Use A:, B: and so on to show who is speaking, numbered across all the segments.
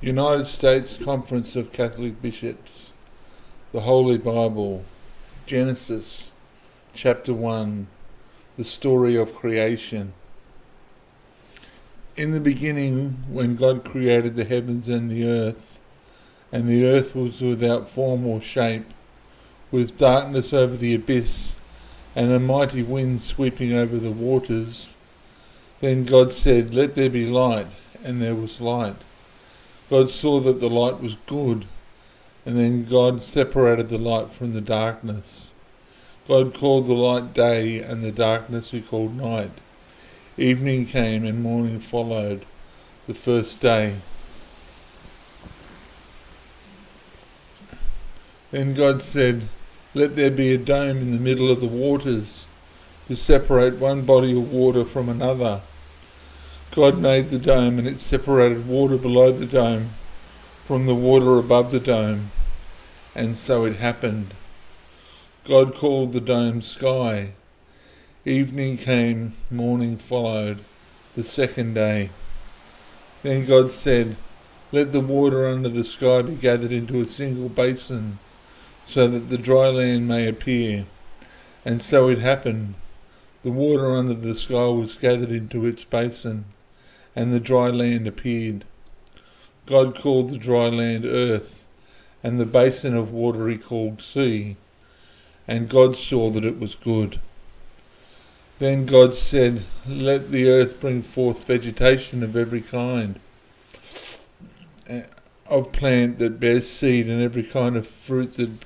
A: United States Conference of Catholic Bishops, the Holy Bible, Genesis, chapter 1, the story of creation. In the beginning, when God created the heavens and the earth was without form or shape, with darkness over the abyss, and a mighty wind sweeping over the waters, then God said, "Let there be light," and there was light. God saw that the light was good, and then God separated the light from the darkness. God called the light day, and the darkness he called night. Evening came and morning followed, the first day. Then God said, "Let there be a dome in the middle of the waters, to separate one body of water from another." God made the dome, and it separated water below the dome from the water above the dome, and so it happened. God called the dome sky. Evening came, morning followed, the second day. Then God said, "Let the water under the sky be gathered into a single basin, so that the dry land may appear." And so it happened. The water under the sky was gathered into its basin, and the dry land appeared. God called the dry land earth, and the basin of water he called sea. And God saw that it was good. Then God said, "Let the earth bring forth vegetation of every kind, of plant that bears seed, and every kind of fruit that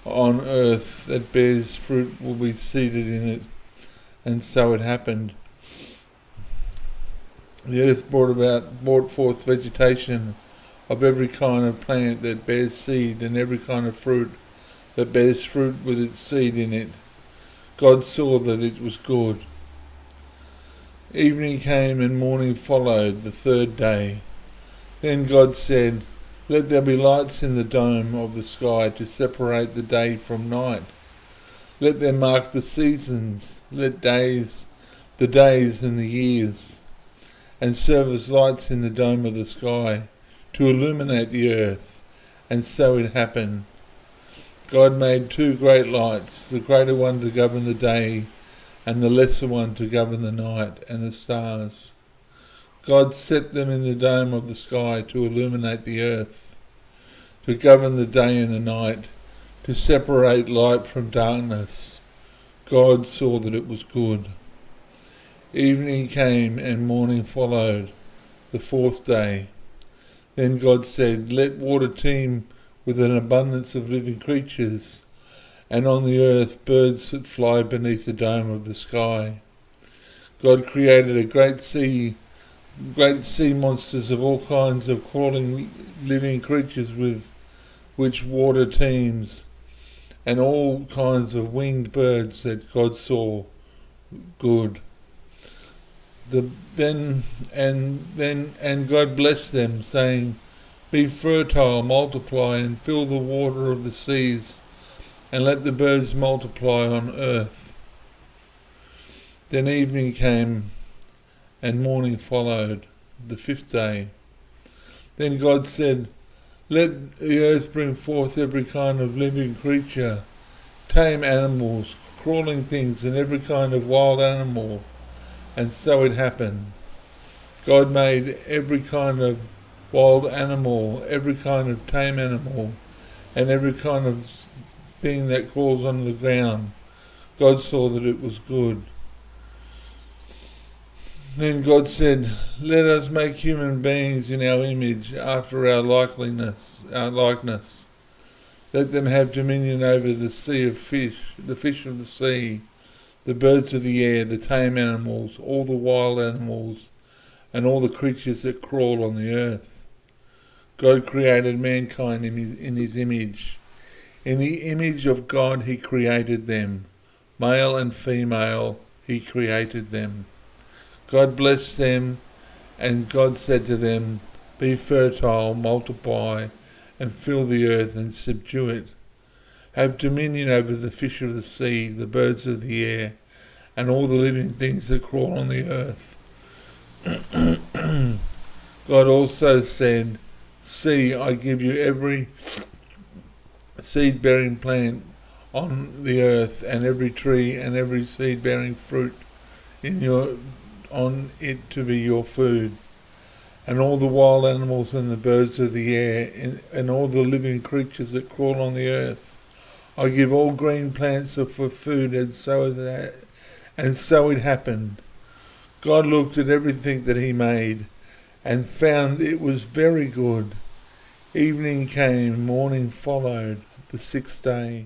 A: on earth that bears fruit will be seeded in it." And so it happened. The earth brought forth vegetation of every kind of plant that bears seed, and every kind of fruit that bears fruit with its seed in it. God saw that it was good. Evening came and morning followed, the third day. Then God said, "Let there be lights in the dome of the sky to separate the day from night. Let them mark the seasons, the days and the years, and serve as lights in the dome of the sky to illuminate the earth." And so it happened. God made two great lights, the greater one to govern the day, and the lesser one to govern the night and the stars. God set them in the dome of the sky to illuminate the earth, to govern the day and the night, to separate light from darkness. God saw that it was good. Evening came and morning followed, the fourth day. Then God said, "Let water teem with an abundance of living creatures, and on the earth birds that fly beneath the dome of the sky." God created great sea monsters of all kinds of crawling living creatures with which water teems, and all kinds of winged birds that God saw good. And God blessed them, saying, "Be fertile, multiply, and fill the water of the seas, and let the birds multiply on earth." Then evening came, and morning followed, the fifth day. Then God said, "Let the earth bring forth every kind of living creature, tame animals, crawling things, and every kind of wild animal." And so it happened. God made every kind of wild animal, every kind of tame animal, and every kind of thing that crawls on the ground. God saw that it was good. Then God said, "Let us make human beings in our image, after our likeness. Let them have dominion over the fish of the sea, the birds of the air, the tame animals, all the wild animals, and all the creatures that crawl on the earth." God created mankind in his image. In the image of God he created them. Male and female he created them. God blessed them, and God said to them, "Be fertile, multiply, and fill the earth and subdue it. Have dominion over the fish of the sea, the birds of the air, and all the living things that crawl on the earth." God also said, See, I give you every seed-bearing plant on the earth, and every tree and every seed-bearing fruit on it to be your food, and all the wild animals and the birds of the air, and all the living creatures that crawl on the earth. I give all green plants for food, and so it happened. God looked at everything that he made, and found it was very good. Evening came, morning followed, the sixth day.